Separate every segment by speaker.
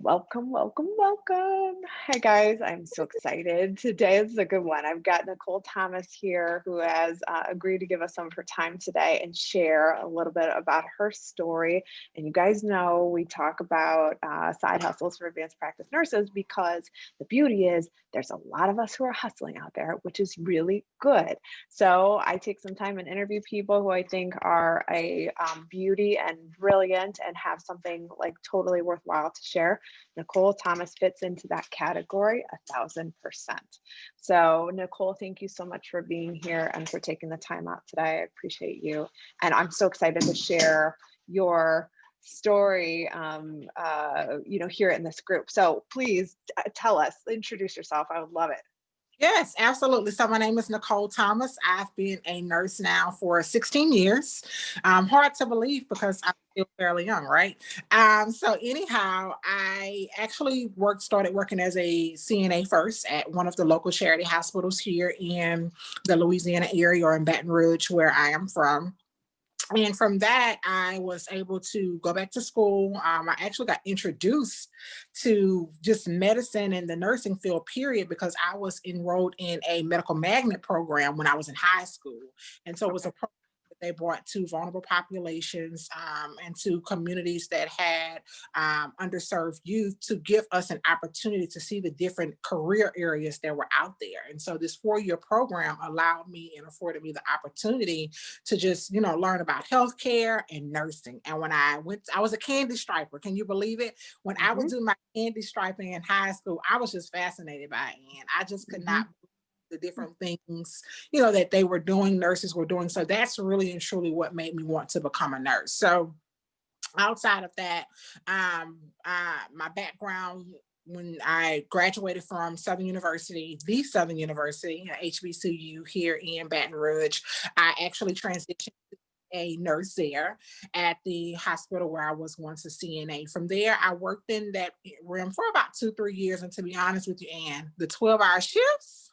Speaker 1: Welcome, welcome, welcome. Hi, guys. I'm so excited. Today is a good one. I've got Nicole Thomas here who has agreed to give us some of her time today and share a little bit about her story. And you guys know we talk about side hustles for advanced practice nurses because the beauty is there's a lot of us who are hustling out there, which is really good. So I take some time and interview people who I think are a beauty and brilliant and have something like totally worthwhile to share. Nicole Thomas fits into that category 1000%. So Nicole, thank you so much for being here and for taking the time out today. I appreciate you. And I'm so excited to share your story, here in this group. So please tell us, introduce yourself. I would love it.
Speaker 2: Yes, absolutely. So my name is Nicole Thomas. I've been a nurse now for 16 years. Hard to believe because I'm still fairly young, right? So anyhow, I actually started working as a CNA first at one of the local charity hospitals here in the Louisiana area, or in Baton Rouge, where I am from. And from that, I was able to go back to school. I actually got introduced to just medicine and the nursing field, period, because I was enrolled in a medical magnet program when I was in high school. And so it was a program that they brought to vulnerable populations and to communities that had underserved youth, to give us an opportunity to see the different career areas that were out there. And so this 4-year program allowed me and afforded me the opportunity to just, learn about healthcare and nursing. And when I was a candy striper. Can you believe it? When I would
Speaker 1: Mhm,
Speaker 2: do my candy striping in high school, I was just fascinated by it. And I just could
Speaker 1: mhm.
Speaker 2: not believe the different things, that they were doing, nurses were doing. So that's really and truly what made me want to become a nurse. So outside of that, my background, when I graduated from the Southern University, HBCU here in Baton Rouge, I actually transitioned a nurse there at the hospital where I was once a CNA. From there, I worked in that room for about 2, 3 years. And to be honest with you, Ann, the 12-hour shifts,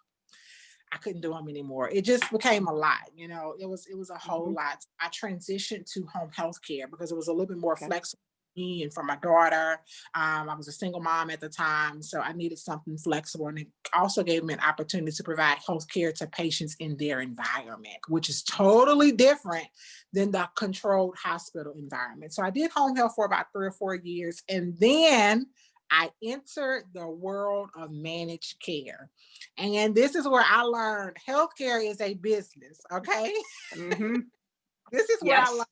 Speaker 2: I couldn't do them anymore. It just became a lot. It was a whole
Speaker 1: Mhm.
Speaker 2: lot. I transitioned to home health care because it was a little bit more
Speaker 1: Okay.
Speaker 2: flexible for me and for my daughter. I was a single mom at the time, so I needed something flexible, and it also gave me an opportunity to provide health care to patients in their environment, which is totally different than the controlled hospital environment. So I did home health for about 3 or 4 years, and then I entered the world of managed care. And this is where I learned healthcare is a business. Okay.
Speaker 1: Mhm.
Speaker 2: This is where I learned.
Speaker 1: Yes.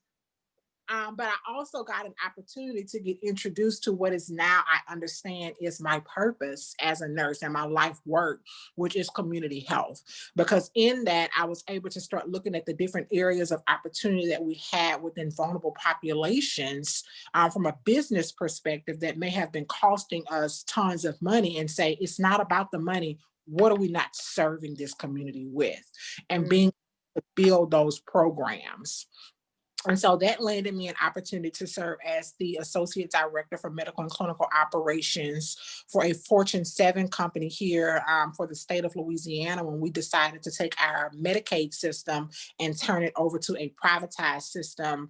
Speaker 2: But I also got an opportunity to get introduced to what is now I understand is my purpose as a nurse and my life work, which is community health. Because in that, I was able to start looking at the different areas of opportunity that we had within vulnerable populations from a business perspective that may have been costing us tons of money, and say, it's not about the money. What are we not serving this community with? And
Speaker 1: Mm,
Speaker 2: being able to build those programs. And so that landed me an opportunity to serve as the Associate Director for Medical and Clinical Operations for a Fortune 7 company here for the state of Louisiana, when we decided to take our Medicaid system and turn it over to a privatized system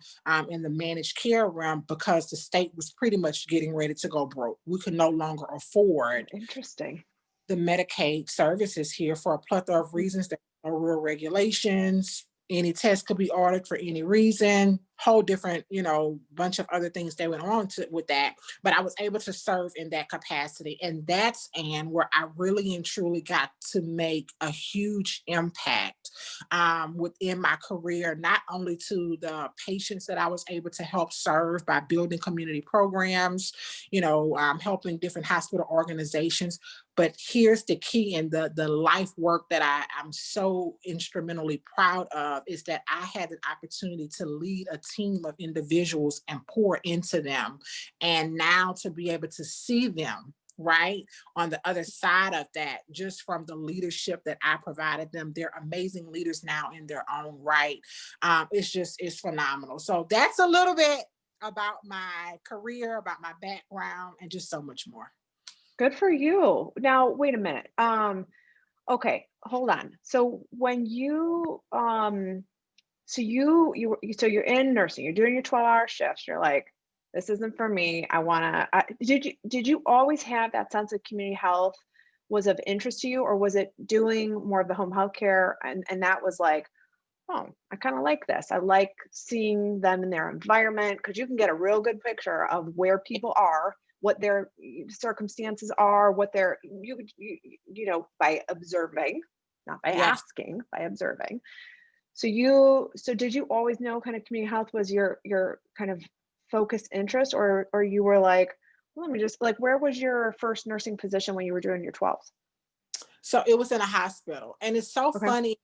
Speaker 2: in the managed care realm, because the state was pretty much getting ready to go broke. We could no longer afford
Speaker 1: interesting.
Speaker 2: the Medicaid services here for a plethora of
Speaker 1: Mhm.
Speaker 2: reasons. There are no real regulations. Any test could be ordered for any reason. Whole different, bunch of other things that went on with that. But I was able to serve in that capacity. And that's where I really and truly got to make a huge impact within my career, not only to the patients that I was able to help serve by building community programs, helping different hospital organizations. But here's the key, and the life work that I'm so instrumentally proud of, is that I had an opportunity to lead a team of individuals and pour into them. And now to be able to see them right on the other side of that, just from the leadership that I provided them. They're amazing leaders now in their own right. It's phenomenal. So that's a little bit about my career, about my background, and just so much more.
Speaker 1: Good for you. Now, wait a minute. Okay, hold on. So when you so you're in nursing, you're doing your 12-hour shifts. You're like, this isn't for me. I want to, did you always have that sense of community health was of interest to you, or was it doing more of the home health care? And that was like, oh, I kind of like this. I like seeing them in their environment, because you can get a real good picture of where people are, what their circumstances are, what their, you know, by observing, not by
Speaker 2: Yes.
Speaker 1: asking, by observing. So did you always know kind of community health was your kind of focused interest, or you were like, well, let me just like, where was your first nursing position when you were doing your 12s?
Speaker 2: So it was in a hospital. And it's so
Speaker 1: Okay.
Speaker 2: funny.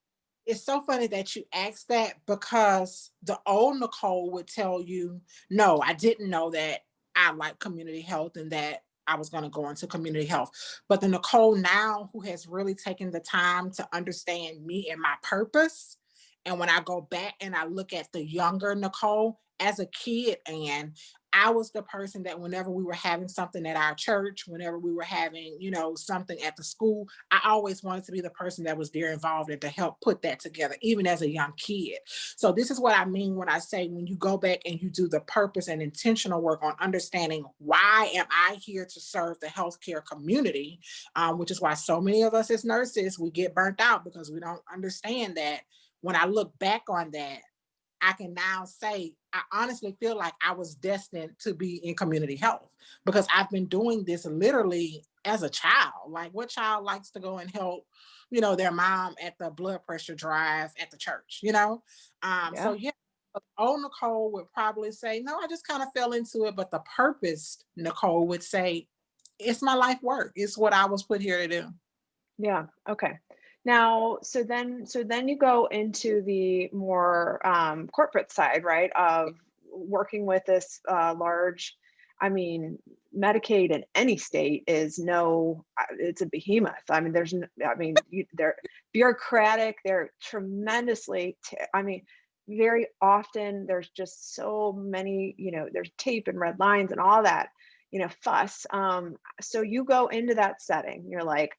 Speaker 2: It's so funny that you asked that, because the old Nicole would tell you, no, I didn't know that I like community health and that I was going to go into community health. But the Nicole now, who has really taken the time to understand me and my purpose, and when I go back and I look at the younger Nicole as a kid, and I was the person that whenever we were having something at our church, whenever we were having, you know, something at the school, I always wanted to be the person that was there involved and to help put that together, even as a young kid. So this is what I mean when I say, when you go back and you do the purpose and intentional work on understanding, why am I here to serve the healthcare community, which is why so many of us as nurses, we get burnt out because we don't understand that. When I look back on that, I can now say, I honestly feel like I was destined to be in community health, because I've been doing this literally as a child. Like, what child likes to go and help, you know, their mom at the blood pressure drive at the church, you know? So
Speaker 1: Yeah.
Speaker 2: yeah, old Nicole would probably say, no, I just kind of fell into it. But the purpose, Nicole would say, it's my life work. It's what I was put here to do.
Speaker 1: Yeah. Okay. Now, so then you go into the more corporate side, right? Of working with this large, I mean, Medicaid in any state is no, it's a behemoth. I mean, I mean, they're bureaucratic. They're tremendously, I mean, very often there's just so many, you know, there's tape and red lines and all that, you know, fuss. So you go into that setting, you're like,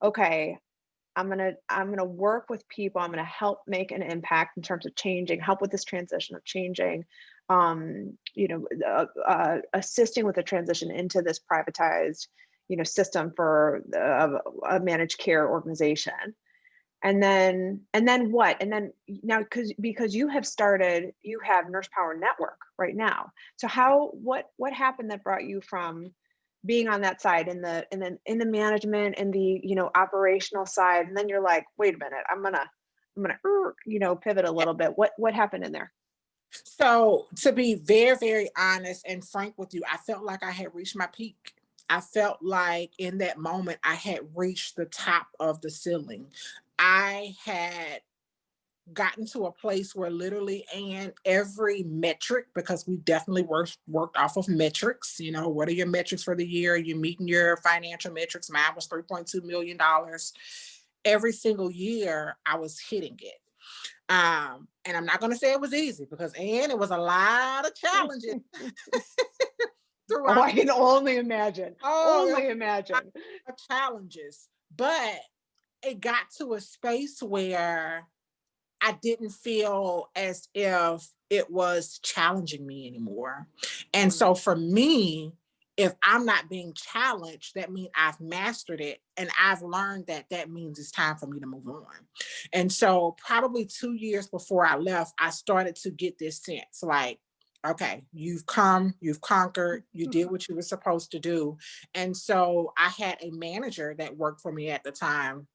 Speaker 1: okay, I'm gonna work with people. I'm gonna help make an impact in terms of changing, help with this transition of changing, you know, assisting with the transition into this privatized, you know, system for a managed care organization. And then what? And then now, because you have Nurse Power Network right now. So what happened that brought you from being on that side and then in the management and the, you know, operational side, and then you're like, wait a minute, I'm gonna you know, pivot a little bit. What happened in there?
Speaker 2: So, to be very, very honest and frank with you, I felt like I had reached my peak. I felt like in that moment I had reached the top of the ceiling. I had gotten to a place where literally, and every metric, because we definitely worked off of metrics, you know, what are your metrics for the year? You're meeting your financial metrics. Mine was $3.2 million. Every single year I was hitting it. And I'm not going to say it was easy, because and it was a lot of challenges
Speaker 1: Oh,
Speaker 2: throughout.
Speaker 1: I can only imagine.
Speaker 2: Oh, it was
Speaker 1: Only
Speaker 2: a lot
Speaker 1: imagine.
Speaker 2: of challenges, but it got to a space where I didn't feel as if it was challenging me anymore. And
Speaker 1: Mm,
Speaker 2: so for me, if I'm not being challenged, that means I've mastered it. And I've learned that that means it's time for me to move on. And so probably 2 years before I left, I started to get this sense like, okay, you've come, you've conquered, you did what you were supposed to do. And so I had a manager that worked for me at the time,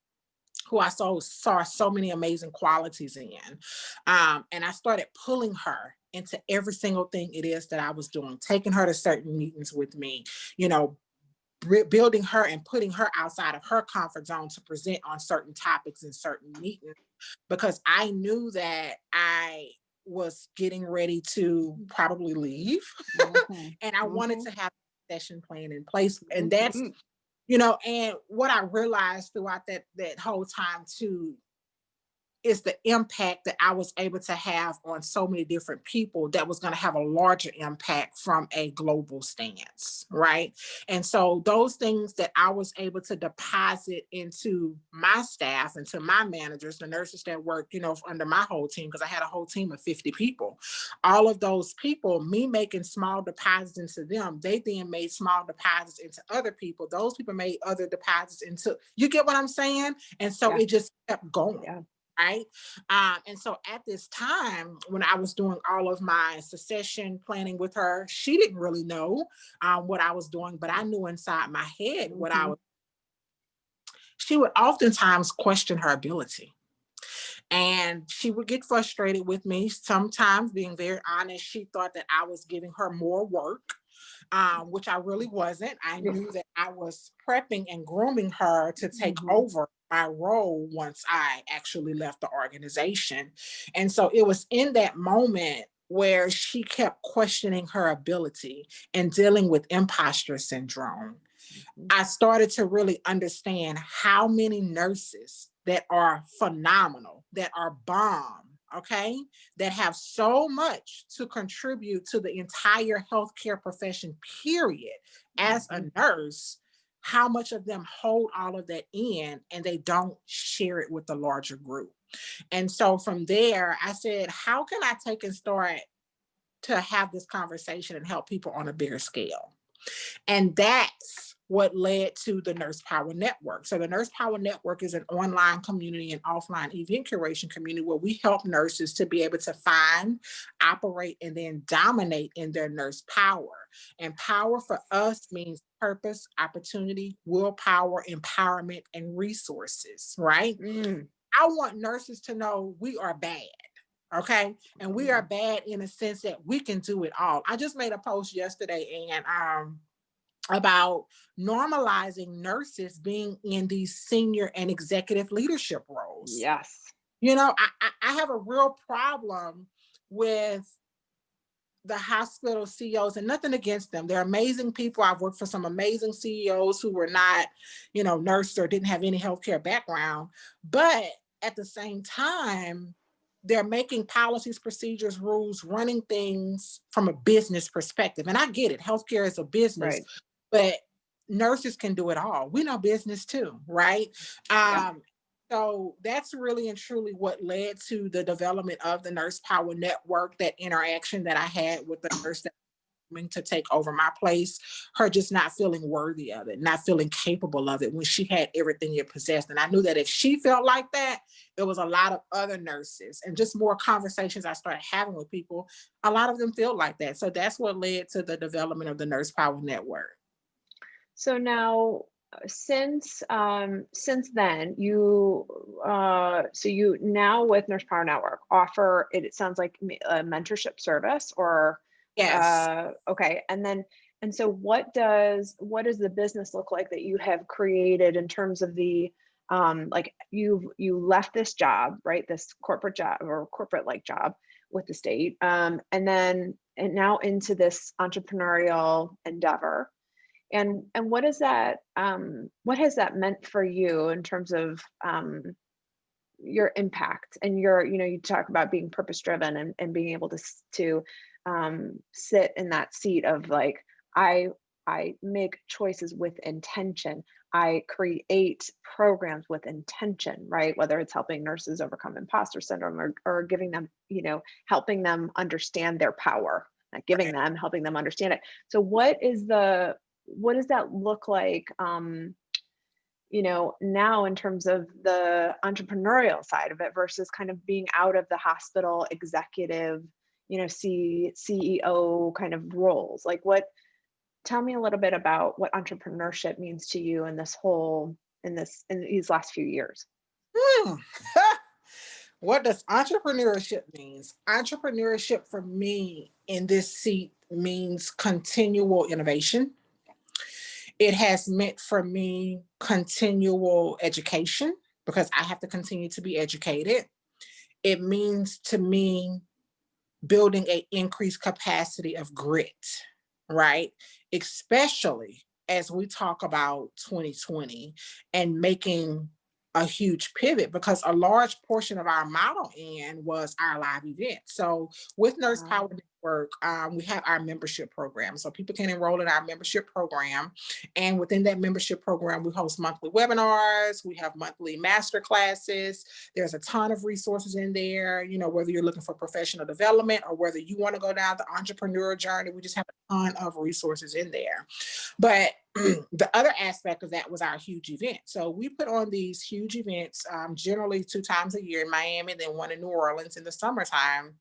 Speaker 2: who I saw so many amazing qualities in. And I started pulling her into every single thing it is that I was doing, taking her to certain meetings with me, you know, building her and putting her outside of her comfort zone to present on certain topics in certain meetings, because I knew that I was getting ready to probably leave.
Speaker 1: mhm,
Speaker 2: And I wanted
Speaker 1: mhm,
Speaker 2: to have a session plan in place. And that's,
Speaker 1: mhm.
Speaker 2: you know, and what I realized throughout that whole time too, is the impact that I was able to have on so many different people that was going to have a larger impact from a global stance, right? And so those things that I was able to deposit into my staff, into my managers, the nurses that work, under my whole team, because I had a whole team of 50 people. All of those people, me making small deposits into them, they then made small deposits into other people. Those people made other deposits into, you get what I'm saying? And so it just kept going.
Speaker 1: Yeah.
Speaker 2: Right. And so at this time, when I was doing all of my succession planning with her, she didn't really know what I was doing, but I knew inside my head what I was. She would oftentimes question her ability. And she would get frustrated with me, sometimes being very honest. She thought that I was giving her more work, which I really wasn't. I knew that I was prepping and grooming her to take over my role once I actually left the organization. And so it was in that moment where she kept questioning her ability and dealing with imposter syndrome. I started to really understand how many nurses that are phenomenal, that are bomb, okay, that have so much to contribute to the entire healthcare profession, period, as a nurse, how much of them hold all of that in and they don't share it with the larger group. And so from there, I said, how can I take and start to have this conversation and help people on a bigger scale? And that's what led to the Nurse Power Network. So the Nurse Power Network is an online community and offline event curation community where we help nurses to be able to find, operate, and then dominate in their nurse power. And power for us means purpose, opportunity, willpower, empowerment, and resources, right? I want nurses to know we are bad. Okay. And we are bad in a sense that we can do it all. I just made a post yesterday and about normalizing nurses being in these senior and executive leadership roles.
Speaker 1: Yes.
Speaker 2: I have a real problem with the hospital CEOs, and nothing against them. They're amazing people. I've worked for some amazing CEOs who were not, nurses or didn't have any healthcare background. But at the same time, they're making policies, procedures, rules, running things from a business perspective. And I get it. Healthcare is a business, but nurses can do it all. We know business too, right? So that's really and truly what led to the development of the Nurse Power Network, that interaction that I had with the nurse that to take over my place, her just not feeling worthy of it, not feeling capable of it when she had everything it possessed. And I knew that if she felt like that, there was a lot of other nurses, and just more conversations I started having with people, a lot of them feel like that. So that's what led to the development of the Nurse Power Network.
Speaker 1: So now, since then, you now with Nurse Power Network offer it sounds like a mentorship service, or okay. And so what does the business look like that you have created in terms of the like you left this job, right, this corporate job or corporate like job with the state, and now into this entrepreneurial endeavor. And what is that? What has that meant for you in terms of your impact and you talk about being purpose driven and being able to sit in that seat of like, I make choices with intention. I create programs with intention, right? Whether it's helping nurses overcome imposter syndrome or giving them, helping them understand their power, not giving them, helping them understand it. So what does that look like, now in terms of the entrepreneurial side of it versus kind of being out of the hospital executive, CEO kind of roles? Like tell me a little bit about what entrepreneurship means to you in these last few years.
Speaker 2: What does entrepreneurship means? Entrepreneurship for me in this seat means continual innovation. It has meant for me continual education because I have to continue to be educated. It means to me building an increased capacity of grit, right? Especially as we talk about 2020 and making a huge pivot, because a large portion of our model end was our live event. So with Nurse Power Network, we have our membership program. So people can enroll in our membership program. And within that membership program, we host monthly webinars. We have monthly master classes. There's a ton of resources in there, you know, whether you're looking for professional development or whether you want to go down the entrepreneurial journey, we just have a ton of resources in there. But the other aspect of that was our huge event. So we put on these huge events, generally 2 times a year in Miami, then one in New Orleans in the summertime.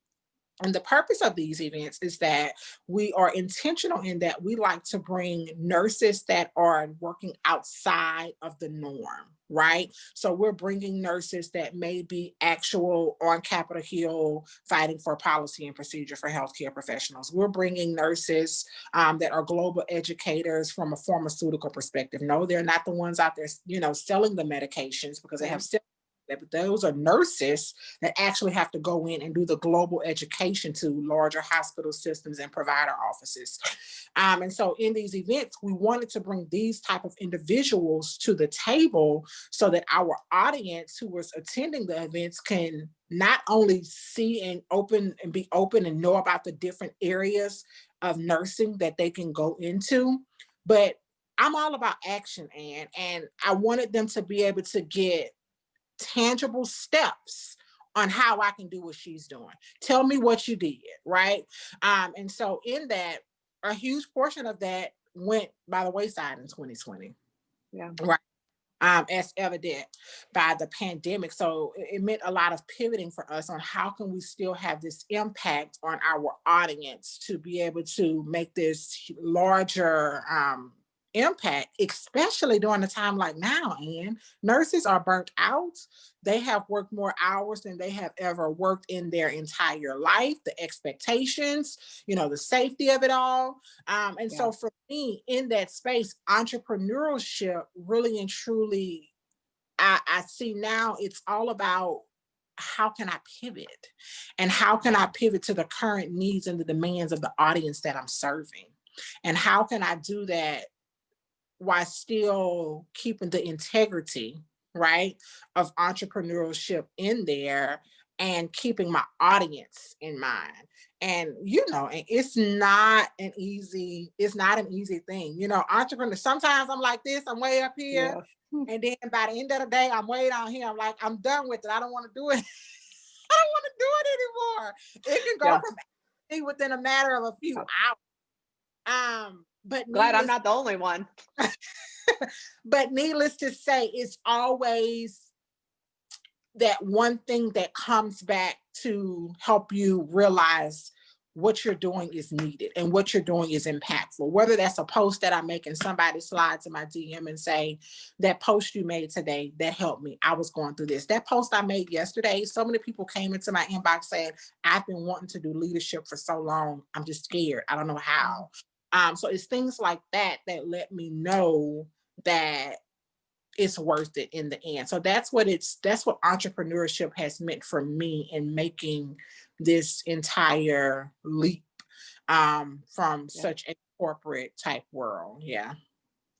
Speaker 2: And the purpose of these events is that we are intentional in that we like to bring nurses that are working outside of the norm, right? So we're bringing nurses that may be actual on Capitol Hill fighting for policy and procedure for healthcare professionals. We're bringing nurses that are global educators from a pharmaceutical perspective. No, they're not the ones out there, you know, selling the medications, because they have but those are nurses that actually have to go in and do the global education to larger hospital systems and provider offices. And so in these events, we wanted to bring these type of individuals to the table so that our audience who was attending the events can not only see and be open and know about the different areas of nursing that they can go into, but I'm all about action, and I wanted them to be able to get tangible steps on how I can do what she's doing. Tell me what you did, right? And so in that, a huge portion of that went by the wayside in 2020.
Speaker 1: Yeah.
Speaker 2: Right. As evident by the pandemic. So it meant a lot of pivoting for us on how can we still have this impact on our audience to be able to make this larger impact, especially during a time like now. And nurses are burnt out. They have worked more hours than they have ever worked in their entire life. The expectations, you know, the safety of it all. And so for me in that space, entrepreneurship really and truly, I see now it's all about how can I pivot, and how can I pivot to the current needs and the demands of the audience that I'm serving, and how can I do that while still keeping the integrity, right, of entrepreneurship in there and keeping my audience in mind. And you know, and it's not an easy thing. You know, entrepreneur, sometimes I'm like this, I'm way up here. And then by the end of the day, I'm way down here. I'm like, I'm done with it. I don't want to do it. I don't want to do it anymore. It can go from within a matter of a few hours. But
Speaker 1: glad I'm not the only one.
Speaker 2: But needless to say, it's always that one thing that comes back to help you realize what you're doing is needed and what you're doing is impactful. Whether that's a post that I make and somebody slides in my DM and say, that post you made today, that helped me. I was going through this. That post I made yesterday, so many people came into my inbox saying, I've been wanting to do leadership for so long. I'm just scared. I don't know how. So it's things like that that let me know that it's worth it in the end. So that's what entrepreneurship has meant for me in making this entire leap from such a corporate type world. Yeah.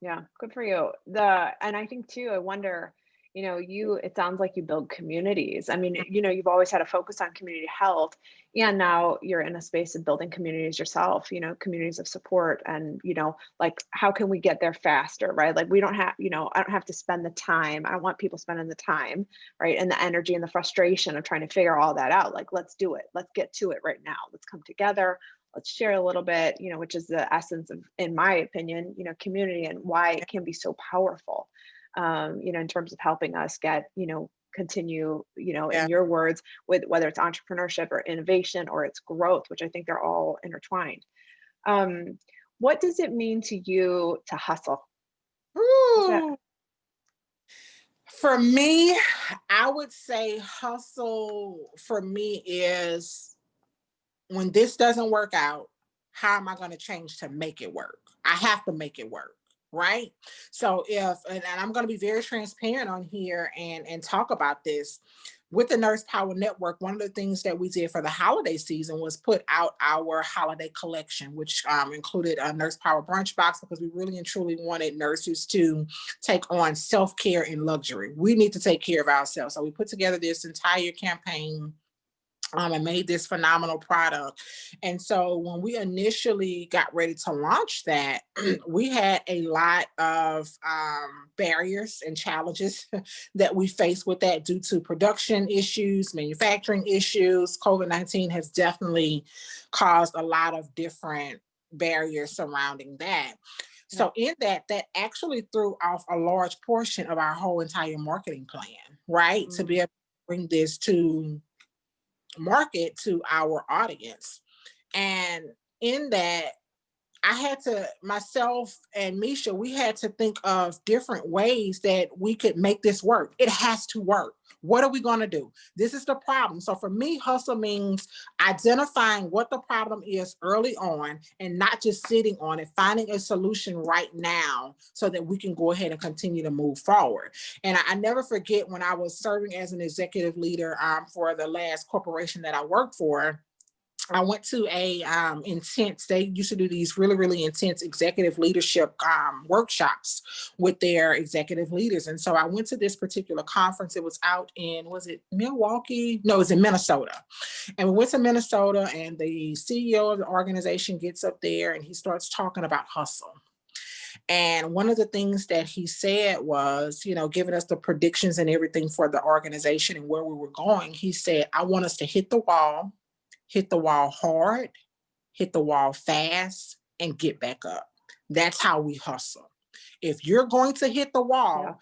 Speaker 1: Yeah, good for you. And I think too, I wonder, you know, it sounds like you build communities. I mean, you know, you've always had a focus on community health, and now you're in a space of building communities yourself, you know, communities of support. And, you know, like, how can we get there faster, right? Like, we don't have, you know, I don't have to spend the time. I don't want people spending the time, right? And the energy and the frustration of trying to figure all that out. Like, let's do it. Let's get to it right now. Let's come together. Let's share a little bit, you know, which is the essence of, in my opinion, you know, community and why it can be so powerful, you know, in terms of helping us get, you know, continue, you know, in your words, with whether it's entrepreneurship or innovation or it's growth, which I think they're all intertwined. What does it mean to you to hustle?
Speaker 2: For me, I would say hustle for me is, when this doesn't work out, how am I going to change to make it work? I have to make it work, right? So if, and I'm going to be very transparent on here and talk about this. With the Nurse Power Network, one of the things that we did for the holiday season was put out our holiday collection, which included a Nurse Power brunch box, because we really and truly wanted nurses to take on self-care and luxury. We need to take care of ourselves. So we put together this entire campaign and made this phenomenal product. And so when we initially got ready to launch that, we had a lot of barriers and challenges that we faced with that due to production issues, manufacturing issues. COVID-19 has definitely caused a lot of different barriers surrounding that. So in that actually threw off a large portion of our whole entire marketing plan, right? To be able to bring this to market to our audience. And in that, I had to, myself and Misha, we had to think of different ways that we could make this work. It has to work. What are we going to do? This is the problem. So for me, hustle means identifying what the problem is early on and not just sitting on it, finding a solution right now so that we can go ahead and continue to move forward. And I never forget when I was serving as an executive leader for the last corporation that I worked for. I went to a intense, they used to do these really, really intense executive leadership workshops with their executive leaders. And so I went to this particular conference. It was out in, was it Milwaukee? No, it was in Minnesota. And we went to Minnesota, and the CEO of the organization gets up there and he starts talking about hustle. And one of the things that he said was, you know, giving us the predictions and everything for the organization and where we were going. He said, I want us to hit the wall hard, hit the wall fast, and get back up. That's how we hustle. If you're going to hit the wall, I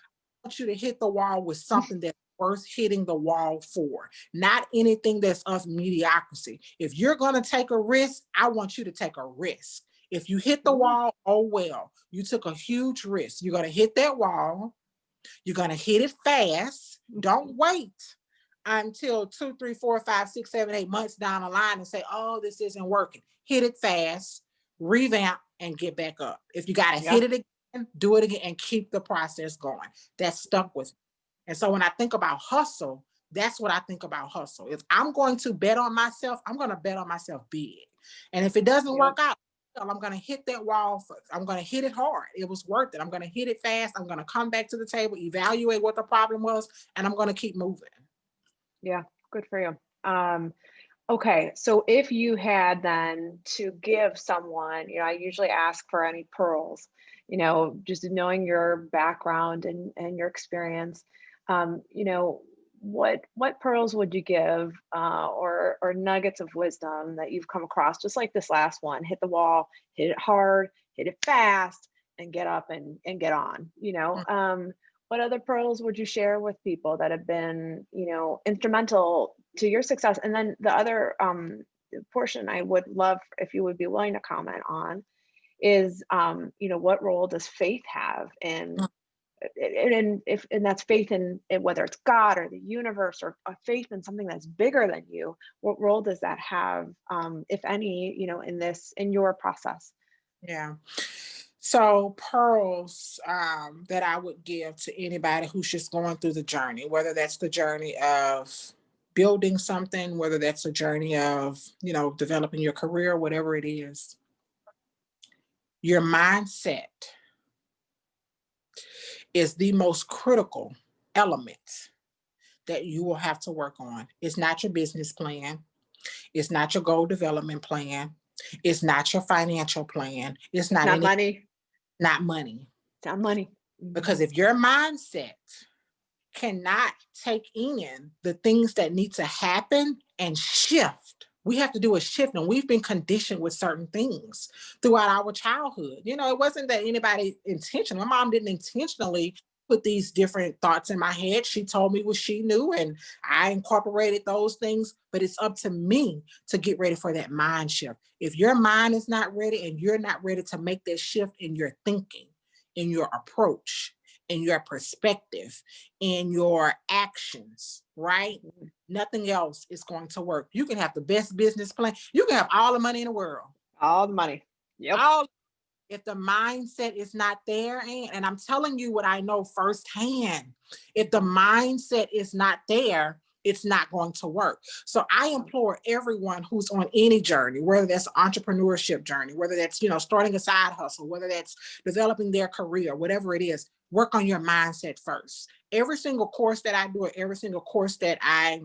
Speaker 2: want you to hit the wall with something that's worth hitting the wall for, not anything that's of mediocrity. If you're going to take a risk, I want you to take a risk. If you hit the wall, oh well, you took a huge risk. You're going to hit that wall. You're going to hit it fast. Don't wait until 2, 3, 4, 5, 6, 7, 8 months down the line and say, oh, this isn't working. Hit it fast, revamp, and get back up. If you got to hit it again, do it again, and keep the process going. That stuck with me. And so when I think about hustle, that's what I think about hustle. If I'm going to bet on myself, I'm going to bet on myself big. And if it doesn't work out, I'm going to hit that wall. I'm going to hit it hard. It was worth it. I'm going to hit it fast. I'm going to come back to the table, evaluate what the problem was, and I'm going to keep moving.
Speaker 1: Yeah, good for you. Okay, so if you had then to give someone, you know, I usually ask for any pearls, you know, just knowing your background and your experience, you know, what pearls would you give or nuggets of wisdom that you've come across, just like this last one, hit the wall, hit it hard, hit it fast, and get up and get on, you know? What other pearls would you share with people that have been, you know, instrumental to your success? And then the other portion I would love if you would be willing to comment on is, you know, what role does faith have in, and that's faith in whether it's God or the universe or a faith in something that's bigger than you. What role does that have, if any, you know, in your process?
Speaker 2: Yeah. So pearls that I would give to anybody who's just going through the journey, whether that's the journey of building something, whether that's a journey of, you know, developing your career, whatever it is, your mindset is the most critical element that you will have to work on. It's not your business plan. It's not your goal development plan. It's not your financial plan. It's not
Speaker 1: money.
Speaker 2: Not money.
Speaker 1: It's not money.
Speaker 2: Because if your mindset cannot take in the things that need to happen and shift, we have to do a shift. And we've been conditioned with certain things throughout our childhood. You know, it wasn't that anybody intentional. My mom didn't intentionally put these different thoughts in my head. She told me what she knew and I incorporated those things, but it's up to me to get ready for that mind shift. If your mind is not ready and you're not ready to make that shift in your thinking, in your approach, in your perspective, in your actions, right? Nothing else is going to work. You can have the best business plan. You can have all the money in the world.
Speaker 1: All the money. Yep.
Speaker 2: All If the mindset is not there, and I'm telling you what I know firsthand, if the mindset is not there, it's not going to work. So I implore everyone who's on any journey, whether that's entrepreneurship journey, whether that's, starting a side hustle, whether that's developing their career, whatever it is, work on your mindset first. Every single course that I do, or every single course that I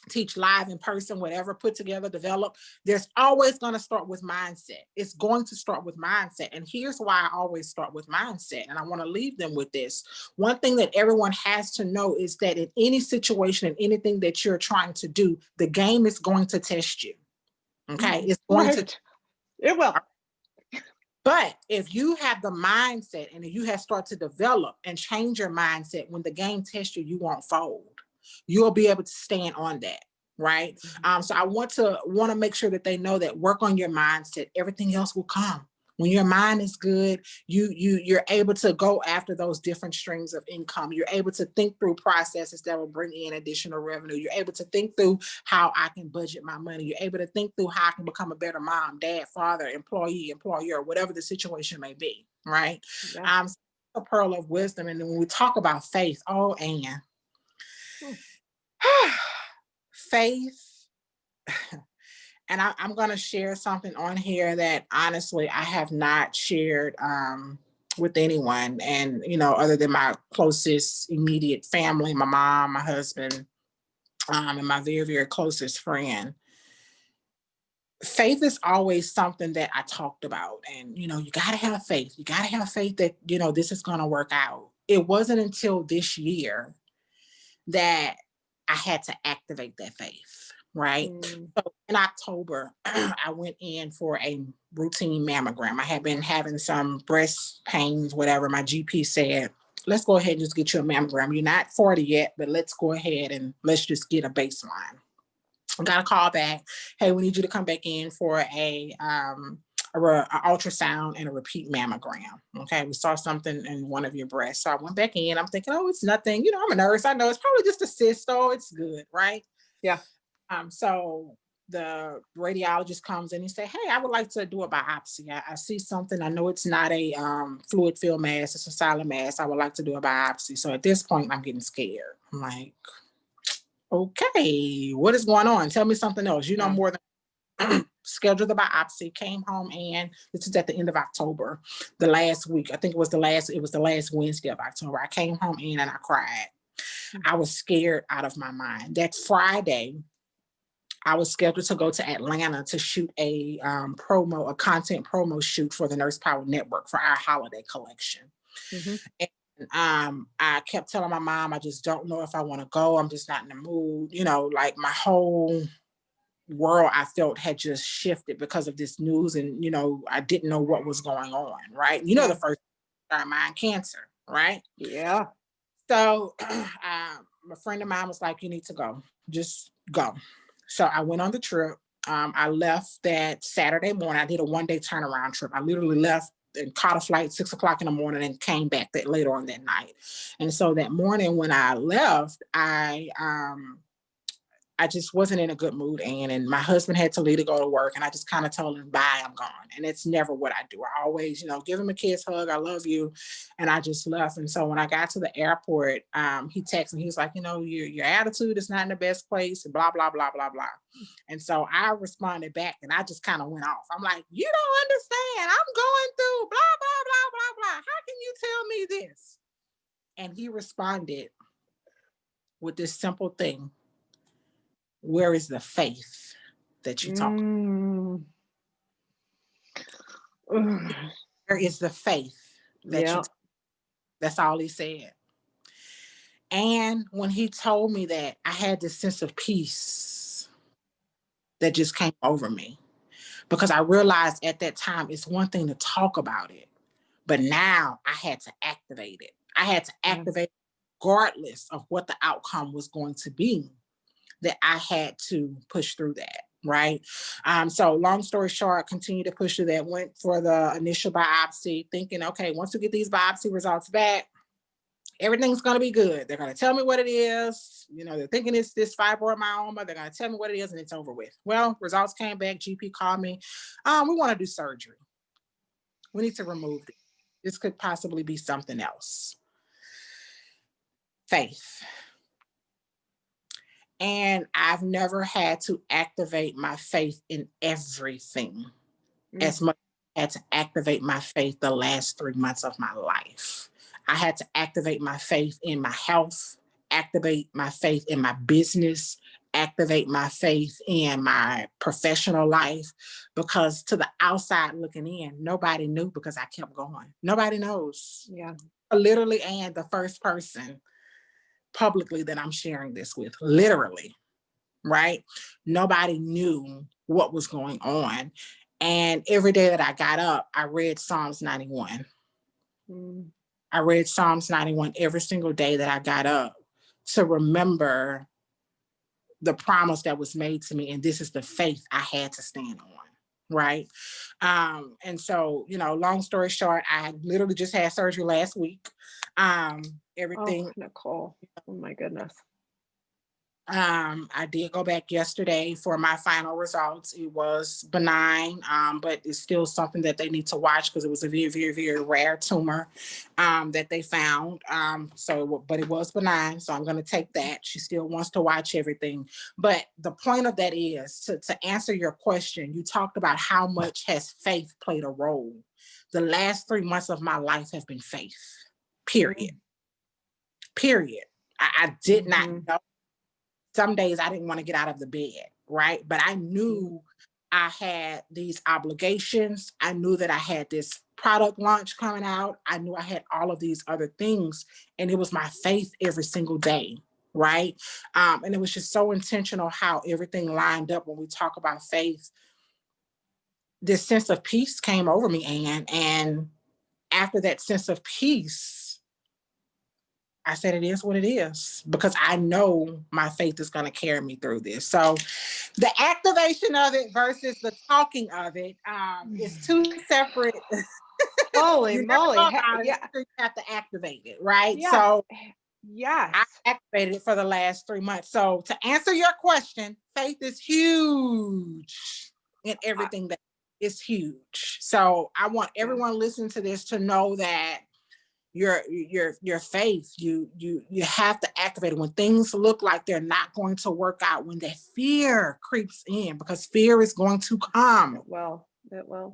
Speaker 2: teach live, in person, whatever, put together, develop, there's always going to start with mindset. It's going to start with mindset. And here's why I always start with mindset. And I want to leave them with this. One thing that everyone has to know is that in any situation, in anything that you're trying to do, the game is going to test you. Okay. It's going to.
Speaker 1: It will.
Speaker 2: But if you have the mindset and you have started to develop and change your mindset, when the game tests you, you won't fold. You'll be able to stand on that, right? So I want to make sure that they know that work on your mindset. Everything else will come. When your mind is good, you're able to go after those different streams of income. You're able to think through processes that will bring in additional revenue. You're able to think through how I can budget my money. You're able to think through how I can become a better mom, dad, father, employee, employer, whatever the situation may be, right?
Speaker 1: Yeah.
Speaker 2: A pearl of wisdom. And then when we talk about faith, oh, Anne, faith, and I'm going to share something on here that honestly I have not shared with anyone, and other than my closest immediate family, my mom, my husband, and my very, very closest friend. Faith is always something that I talked about, and you gotta have faith. You gotta have faith that this is going to work out. It wasn't until this year that I had to activate that faith, right? So in October, I went in for a routine mammogram. I had been having some breast pains, whatever. My GP said, let's go ahead and just get you a mammogram. You're not 40 yet, but let's go ahead and let's just get a baseline. I got a call back. Hey, we need you to come back in for a ultrasound and a repeat mammogram. Okay, we saw something in one of your breasts. So I went back in. I'm thinking, oh, it's nothing. I'm a nurse. I know it's probably just a cyst. Oh, it's good, right?
Speaker 1: Yeah.
Speaker 2: So the radiologist comes in and say, hey, I would like to do a biopsy. I see something. I know it's not a fluid filled mass. It's a silent mass. I would like to do a biopsy. So at this point, I'm getting scared. I'm like, okay, what is going on? Tell me something else. More than scheduled the biopsy, came home, and this is at the end of October, the last week. I think it was the last Wednesday of October. I came home and I cried. I was scared out of my mind. That Friday, I was scheduled to go to Atlanta to shoot a content promo shoot for the Nurse Power Network for our holiday collection. And I kept telling my mom, I just don't know if I want to go. I'm just not in the mood. Like my whole world, I felt, had just shifted because of this news. And, I didn't know what was going on, right? The first mind cancer, right?
Speaker 1: Yeah.
Speaker 2: So a friend of mine was like, you need to go. Just go. So I went on the trip. I left that Saturday morning. I did a one-day turnaround trip. I literally left and caught a flight 6 o'clock in the morning and came back that later on that night. And so that morning when I left, I just wasn't in a good mood, and my husband had to leave to go to work, and I just kind of told him, bye, I'm gone. And it's never what I do. I always, give him a kiss, hug, I love you. And I just left. And so when I got to the airport, he texted me, he was like, your attitude is not in the best place, and blah, blah, blah, blah, blah. And so I responded back, and I just kind of went off. I'm like, you don't understand. I'm going through blah, blah, blah, blah, blah. How can you tell me this? And he responded with this simple thing. Where is the faith that you talk about? Where is the faith that you talk about? That's all he said. And when he told me that, I had this sense of peace that just came over me, because I realized at that time it's one thing to talk about it, but now I had to activate it. I had to activate regardless of what the outcome was going to be, that I had to push through that. Right. So long story short, continue to push through that, went for the initial biopsy thinking, okay, once we get these biopsy results back, everything's going to be good. They're going to tell me what it is. They're thinking it's this fibroid myoma. They're going to tell me what it is and it's over with. Well, results came back. GP called me. We want to do surgery. We need to remove this. This could possibly be something else. Faith. And I've never had to activate my faith in everything as much as I had to activate my faith the last 3 months of my life. I had to activate my faith in my health, activate my faith in my business, activate my faith in my professional life, because to the outside looking in, nobody knew because I kept going. Nobody knows.
Speaker 1: Yeah.
Speaker 2: Literally, and the first person publicly that I'm sharing this with, literally, right? Nobody knew what was going on. And every day that I got up, I read Psalms 91. I read Psalms 91 every single day that I got up to remember the promise that was made to me. And this is the faith I had to stand on. Right. And so, you know, long story short, I literally just had surgery last week. Everything.
Speaker 1: Oh, Nicole. Oh my goodness.
Speaker 2: I did go back yesterday for my final results. It was benign, but it's still something that they need to watch because it was a very, very, very rare tumor that they found. But it was benign, so I'm going to take that. She still wants to watch everything. But the point of that is to answer your question. You talked about how much has faith played a role. The last 3 months of my life have been faith, period. Period. I did not know. Some days I didn't want to get out of the bed, right? But I knew I had these obligations. I knew that I had this product launch coming out. I knew I had all of these other things. And it was my faith every single day, right? And it was just so intentional how everything lined up when we talk about faith. This sense of peace came over me, Anne. And after that sense of peace, I said, it is what it is, because I know my faith is going to carry me through this. So the activation of it versus the talking of it is two separate.
Speaker 1: Holy moly.
Speaker 2: Yeah. You have to activate it, right?
Speaker 1: Yeah.
Speaker 2: So
Speaker 1: yes,
Speaker 2: I activated it for the last 3 months. So to answer your question, faith is huge in everything that is huge. So I want everyone listening to this to know that your faith, you have to activate it when things look like they're not going to work out, when that fear creeps in, because fear is going to come.
Speaker 1: It will.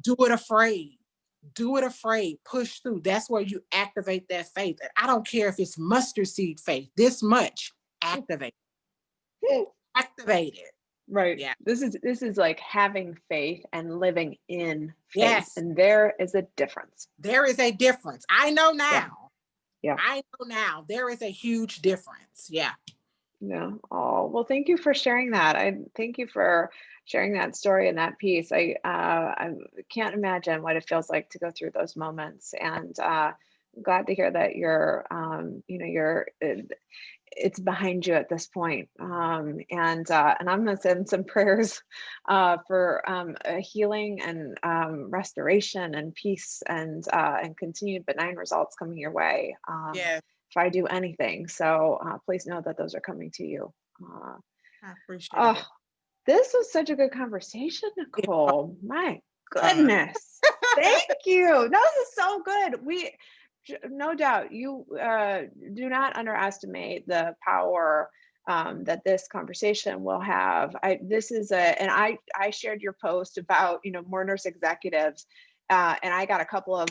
Speaker 2: Do it afraid, push through. That's where you activate that faith. And I don't care if it's mustard seed faith, this much, activate it.
Speaker 1: Right.
Speaker 2: Yeah.
Speaker 1: This is like having faith and living in faith.
Speaker 2: Yes.
Speaker 1: And there is a difference.
Speaker 2: There is a difference. I know now.
Speaker 1: Yeah.
Speaker 2: I know now. There is a huge difference. Yeah.
Speaker 1: Yeah. Oh, well, thank you for sharing that. I thank you for sharing that story and that piece. I can't imagine what it feels like to go through those moments. And I'm glad to hear that you're it's behind you at this point. And I'm going to send some prayers for a healing and restoration and peace and continued benign results coming your way.
Speaker 2: Yeah.
Speaker 1: If I do anything. So please know that those are coming to you.
Speaker 2: I appreciate it.
Speaker 1: This was such a good conversation, Nicole. My goodness. Thank you. No, this is so good. No doubt you do not underestimate the power that this conversation will have. I shared your post about, more nurse executives and I got a couple of,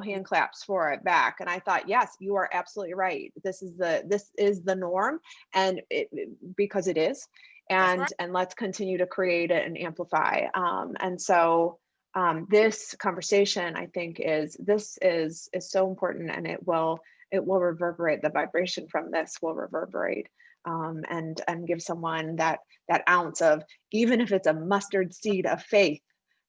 Speaker 1: hand claps for it back. And I thought, yes, you are absolutely right. This is the norm, and because it is, and let's continue to create it and amplify. And so this conversation, I think, is so important, and it will reverberate. The vibration from this will reverberate and give someone that ounce of, even if it's a mustard seed of faith,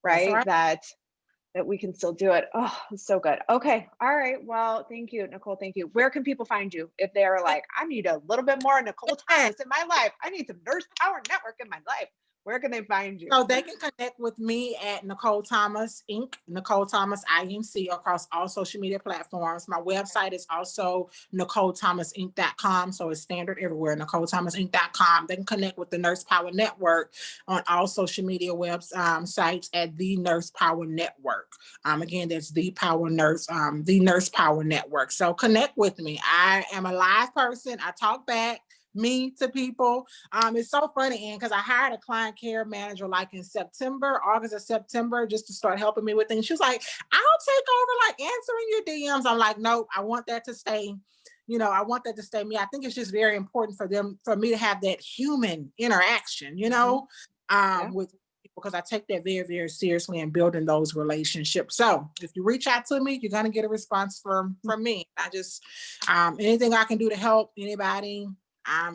Speaker 1: right? That we can still do it. Oh, it's so good. Okay. All right. Well, thank you, Nicole. Thank you. Where can people find you if they're like, I need a little bit more Nicole Thomas in my life? I need some Nurse Power Network in my life. Where can they find you?
Speaker 2: So they can connect with me at Nicole Thomas Inc., Nicole Thomas INC across all social media platforms. My website is also NicoleThomasInc.com. So it's standard everywhere, NicoleThomasInc.com. They can connect with the Nurse Power Network on all social media sites at the Nurse Power Network. Again, that's the Nurse Power Network. So connect with me. I am a live person. I talk back me to people. It's so funny, Ann, because I hired a client care manager like in August or September, just to start helping me with things. She was like, I'll take over like answering your DMs. I'm like, nope, I want that to stay. I want that to stay me. I think it's just very important for me to have that human interaction, with people, because I take that very, very seriously in building those relationships. So if you reach out to me, you're going to get a response from me. I just, anything I can do to help anybody.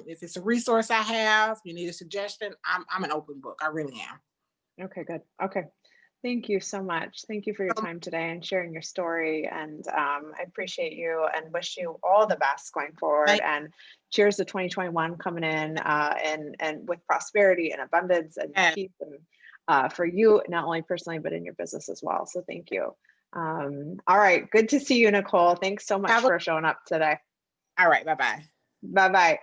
Speaker 2: If it's a resource I have, you need a suggestion, I'm an open book. I really am.
Speaker 1: Okay, good. Okay. Thank you so much. Thank you for your time today and sharing your story. And I appreciate you and wish you all the best going forward. And cheers to 2021 coming in and with prosperity and abundance and peace and for you, not only personally, but in your business as well. So thank you. All right. Good to see you, Nicole. Thanks so much for showing up today.
Speaker 2: All right. Bye-bye.
Speaker 1: Bye-bye.